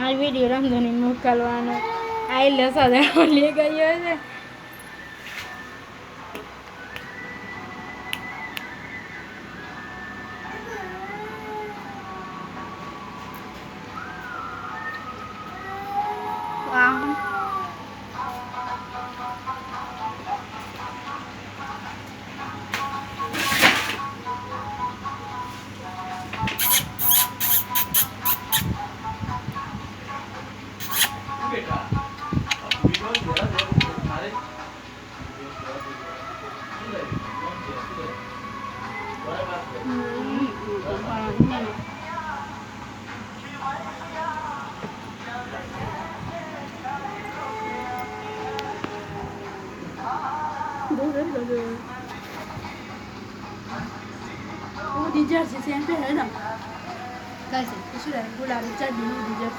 આ વિડીયો રમઝાની મોકલવાનો આ એટલે સદાનો લઈ ગયો છે đi chơi sẽ xem cái đấy đâu đây sẽ cái chuyện của là đi chơi đi chơi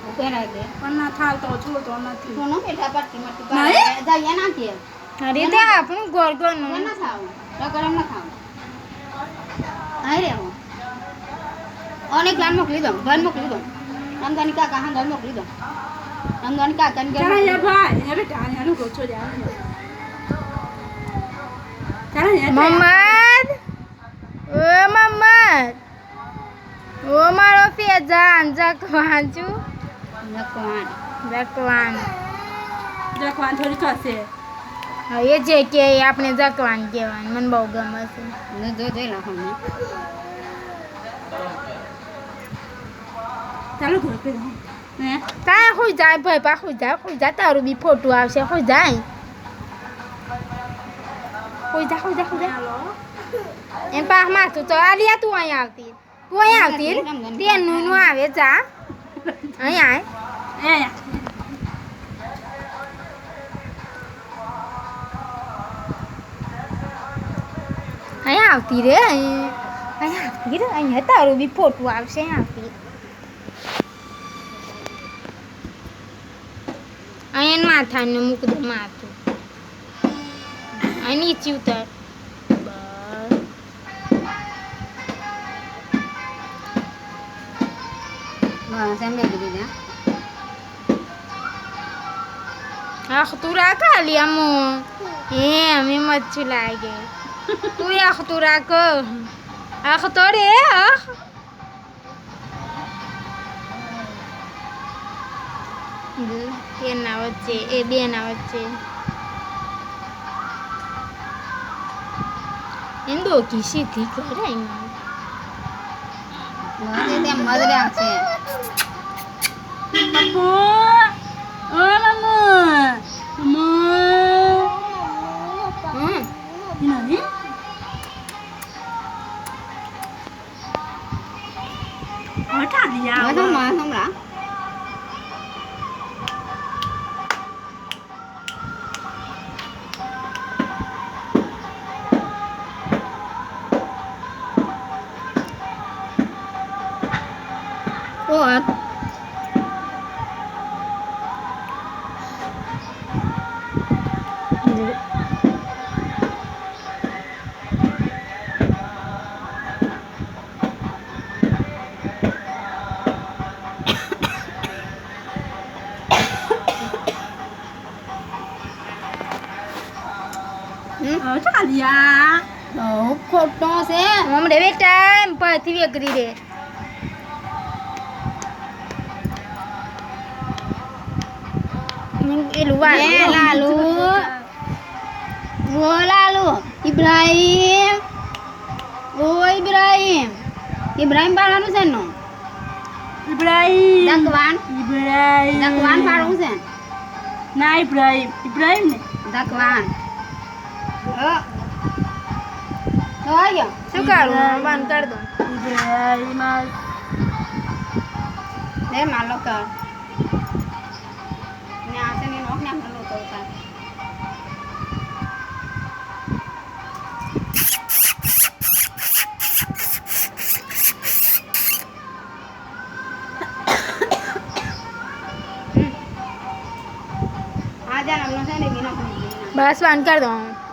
okay ના દે પણ ના થાલ તો છો તો નથી કોનો બેઠા પાટી માટી જાય ના કે અરે તે આપણું ગોરગોનું ના ખાવ તો ગરમ ના ખાવ આઈ રે હું અનેક લાન મોકલી દો ઘર મોકલી દો રંગાની કાકા હા ઘર મોકલી દો રંગાની કાકા ને ચાલ યાર ભાઈ એ બેટા આને આનું ગોચો જા ચાલ યાર મમ્મદ ઓ મમ્મદ ઓ મારો ફેજાન જકવાન છું જકવાન જખવાન થોડી થશે હા એ જે કે આપણે જકવાન કહેવાય મને બહુ ગમે છે ને જો જોઈ નાખો ને ચાલો ઘર પે હે કાંઈ હોઈ જાય ભાઈ પા હોઈ જા તારું બી ફોટો આવશે હોઈ જાય હોઈ જા ચાલો એમ પા માથું તો આલિયા તું અહીંયા આવતી તેનું નું આવે જા અહીંયા એ અહીંયા આવતી રે અહીંયા તારું બી ફોટો આવશે આવતી અહીંયા માથાને મૂક દે માથું અહીં નીચે ઉતર સામે કરી દે આખ તું રાખા લિયામો હે અમે મચ્છું લાગે તું આખ તું રાખ આખ તો રે આખ તેના વચ્ચે એ બેના વચ્ચે એંદો કી સીધી કરે મને તે મદરા છે Mamu, oh mamu, mamu, ini ở thằng gì à? không mà không đã ủa ở thằng gì à? Ủa, photo xe મમ રે બેટા એમ પરથી વેકરી રે એલું વા એ લાલુ ઓ લાલુ ઇબ્રાહિમ ઓ ઇબ્રાહિમ ઇબ્રાહિમ પાડવાનું છે નો Ibrahim, દકવાન Ibrahim, દકવાન પાડવું છે ના Ibrahim, Ibrahim ને દકવાન તો આવ્યો શું કરું બંધ કરી દઉં Ibrahim, દે માલો કર ને આસે ને નોક ને માલો તો તા આ જાન અમને છે ને વિનો બસ બંધ કરી દઉં